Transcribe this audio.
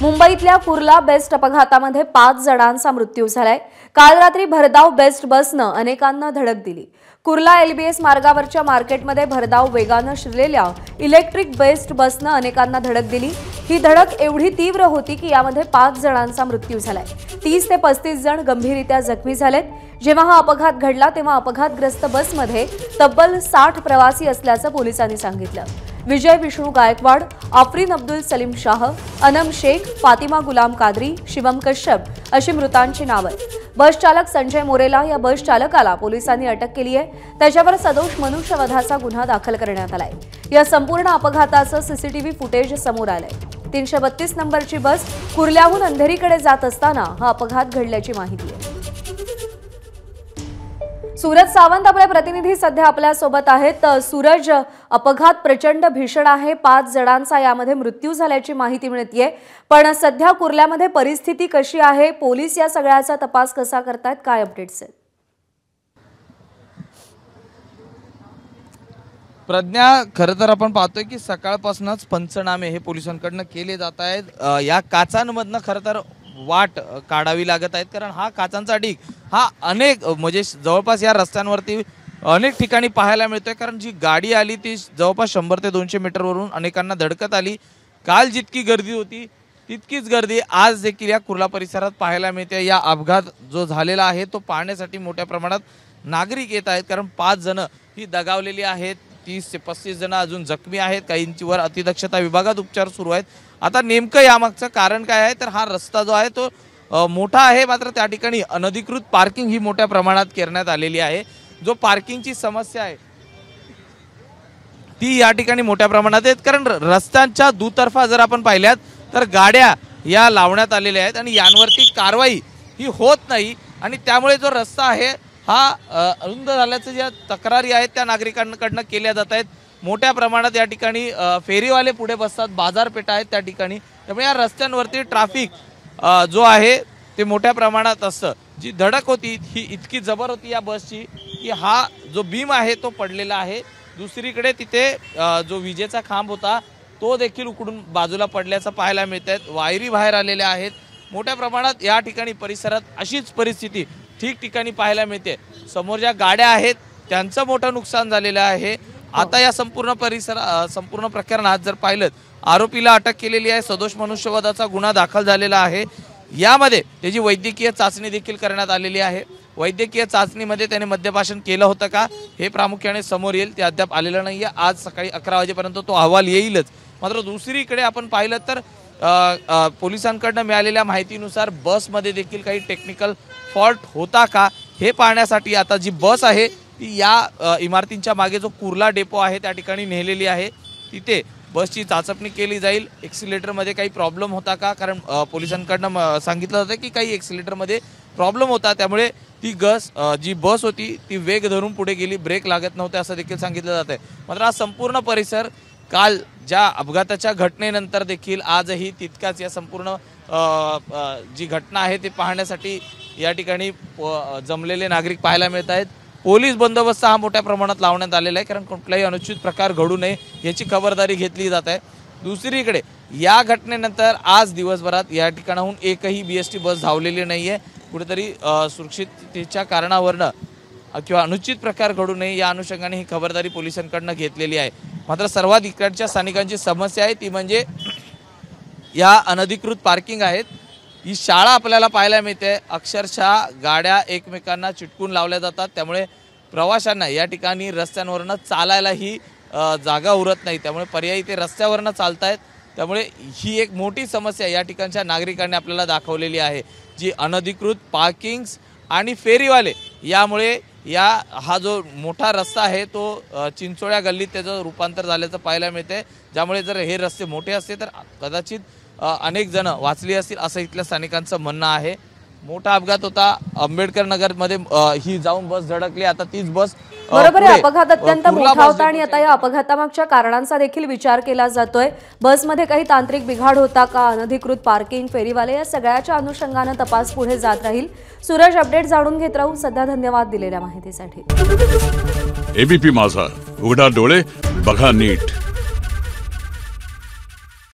मुंबईतल्या कुर्ला बेस्ट अपघातामध्ये 5 जणांचा मृत्यू झालाय। काल रात्री भरधाव बेस्ट बसनं अनेकांना धडक दिली। कुर्ला एलबीएस मार्गावरच्या मार्केटमध्ये भरधाव वेगानं शिरलेल्या इलेक्ट्रिक बेस्ट बसनं अनेकांना धडक दिली। ही धडक एवढी तीव्र होती की यामध्ये 5 जणांचा मृत्यू झालाय। 30 ते 35 जण गंभीररीत्या जखमी झालेत। जेव्हा हा अपघात घडला तेव्हा अपघातग्रस्त बसमध्ये तब्बल 60 प्रवासी असल्याचं पोलिसांनी सांगितलं। विजय विष्णू गायकवाड, आफरीन अब्दुल सलीम शाह, अनम शेख, फातिमा गुलाम कादरी, शिवम कश्यप अशी मृतांची नावं आहेत। बस चालक संजय मोरेला या बस चालकाला पोलिसांनी अटक केली आहे। त्याच्यावर सदोष मनुष्यवधाचा गुन्हा दाखल करण्यात आलाय। या संपूर्ण अपघाताचं सीसीटीव्ही फुटेज समोर आलंय। 332 नंबरची बस कुर्ल्याहून अंधेरीकडे जात असताना हा अपघात घडल्याची माहिती आहे। सूरज सावंत आपले प्रतिनिधी सध्या आपल्या सोबत आहेत। सूरज, अपघात प्रचंड भीषण आहे। 5 जणांचा यामध्ये मृत्यू झाल्याची माहिती मिळतेय, पण सध्या कुर्ल्यामध्ये परिस्थिती कशी आहे? पोलीस या सगळ्याचा तपास कसा करतायत? काय अपडेट्स आहेत? प्रज्ञा, खरं तर आपण पाहतोय की सकाळपासूनच पंचनामे हे पोलिसांकडून केले जात आहेत। या काचांमधनं खरं तर वाट काढावी लागत आहेत, कारण हा काचांचा ढीग हा अनेक म्हणजे जवळपास या रस्त्यांवरती अनेक ठिकाणी पाहायला मिळतोय। कारण जी गाडी आली ती जवळपास 100 ते 200 मीटरवरून अनेकांना धडकत आली। काल जितकी गर्दी होती तितकीच गर्दी आज देखील या कुर्ला परिसरात पाहायला मिळते। या अपघात जो झालेला आहे तो पाहण्यासाठी मोठ्या प्रमाणात नागरिक येत आहेत, कारण 5 जण ही दगावलेली आहेत। 30 ते 35 जण अजून जखमी आहेत। काहींच्यावर अतिदक्षता विभागात उपचार सुरू आहेत। आता नेमकं यामागचं कारण काय आहे, तर हा रस्ता जो आहे तो मोठा आहे, मात्र त्या ठिकाणी अनधिकृत पार्किंग ही मोठ्या प्रमाणात करण्यात आलेली आहे। जो पार्किंगची समस्या आहे ती या ठिकाणी मोठ्या प्रमाणात आहे, कारण रस्त्यांच्या दुतर्फा जर आपण पाहिल्यात तर गाड्या या लावण्यात आलेल्या आहेत आणि यांवरती कारवाई ही होत नाही, आणि त्यामुळे जो रस्ता आहे हा अरुंद झाल्याचं ज्या तक्रारी आहेत त्या नागरिकांकडून केल्या जात आहेत। मोठ्या प्रमाणात या ठिकाणी फेरीवाले पुढे बसतात, बाजारपेठा आहेत त्या ठिकाणी, त्यामुळे या रस्त्यांवरती ट्रॅफिक जो आहे ते मोठ्या प्रमाणात असतं। जी धडक होती ही इतकी जबर होती या बसची की हा जो बीम आहे तो पडलेला आहे। दुसरीकडे तिथे जो विजेचा खांब होता तो देखील उकडून बाजूला पडल्याचं पाहायला मिळत आहे। वायरी बाहेर आलेल्या आहेत। मोठ्या प्रमाणात या ठिकाणी परिसरात अशीच परिस्थिती ठिकठिकाणी पाहायला मिळते। समोर ज्या गाड्या आहेत त्यांचं मोठं नुकसान झालेलं आहे। आता या संपूर्ण प्रकरणात जर पाहिलं, आरोपीला अटक केलेली आहे। सदोष मनुष्यवधाचा गुन्हा दाखल झालेला आहे। यामध्ये त्याची वैद्यकीय चाचणी देखील करण्यात आलेली आहे। वैद्यकीय चाचणीमध्ये त्याने मद्यपान केलं होतं का हे प्रामुख्याने समोर येईल, ते अद्याप आलेलं नाहीये। आज सकाळी 11 वाजेपर्यंत तो अहवाल येईलच। मात्र दुसरीकडे आपण पाहिलं तर पोलिसांकडून मिळालेल्या माहितीनुसार बसमध्ये देखील काही टेक्निकल फॉल्ट होता का हे पाहण्यासाठी आता जी बस आहे ती या इमारतींच्या मागे जो कुर्ला डेपो आहे त्या ठिकाणी नेलेली आहे। तिथे बसची चाचपणी केली जाईल। एक्सिलेटरमध्ये काही प्रॉब्लेम होता का, कारण पोलिसांकडून सांगितलं होतं की काही एक्सिलेटरमध्ये प्रॉब्लेम होता, त्यामुळे ती जी बस होती ती वेग धरून पुढे गेली, ब्रेक लागत नव्हते असं देखील सांगितलं जात आहे। मात्र हा संपूर्ण परिसर काल ज्या अपघाताच्या घटनेनंतर देखील आजही तितकाच या संपूर्ण जी घटना आहे ते पाहण्यासाठी या ठिकाणी जमलेले नागरिक पाहायला मिळत आहेत। पोलीस बंदोबस्त हा मोठ्या प्रमाणात लावण्यात आलेला आहे, कारण कुठलाही अनुचित प्रकार घडू नये याची खबरदारी घेतली जात आहे। दुसरीकडे या घटनेनंतर आज दिवसभरात या ठिकाणाहून एकही BST बस धावलेली नाहीये। कुठेतरी सुरक्षिततेच्या कारणावरनं किंवा अनुचित प्रकार घडू नये या अनुषंगाने ही खबरदारी पोलिसांकडून घेतलेली आहे। मात्र सर्वात इकडच्या स्थानिकांची समस्या आहे ती म्हणजे या अनधिकृत पार्किंग आहेत। ही शाळा आपल्याला पाहायला मिळते, अक्षरशः गाड्या एकमेकांना चिटकून लावल्या जातात, त्यामुळे प्रवाशांना या ठिकाणी रस्त्यांवरनं चालायलाही जागा उरत नाही, त्यामुळे पर्यायी ते रस्त्यावरनं चालतायत। त्यामुळे ही एक मोठी समस्या या ठिकाणच्या नागरिकांनी आपल्याला दाखवलेली आहे। जी अनधिकृत पार्किंग्स आणि फेरीवाले यामुळे हा जो मोठा रस्ता आहे तो चिंचोळ्या गल्लीत त्याचं रूपांतर झाल्याचं पाहायला मिळते, ज्यामुळे जर हे रस्ते मोठे असते तर कदाचित अनेक जण वाचली असतील असं इथल्या स्थानिकांचं म्हणणं आहे। मोठा अपघात होता आंबेडकर नगरमध्ये, ही जाऊन बस धडकली। आता तीच बस बरोबर आहे। अपघात अत्यंत मोठा होता आणि आता या अपघातामागच्या कारणांचा देखील विचार केला जातोय। बसमध्ये काही तांत्रिक बिघाड होता का, अनधिकृत पार्किंग, फेरीवाले या सगळ्याच्या अनुषंगाने तपास पुढे जात राहील। सूरज, अपडेट जाणून घेत राहू। सध्या धन्यवाद दिलेल्या माहितीसाठी। एबीपी माझा, उघडा डोळे बघा नीट।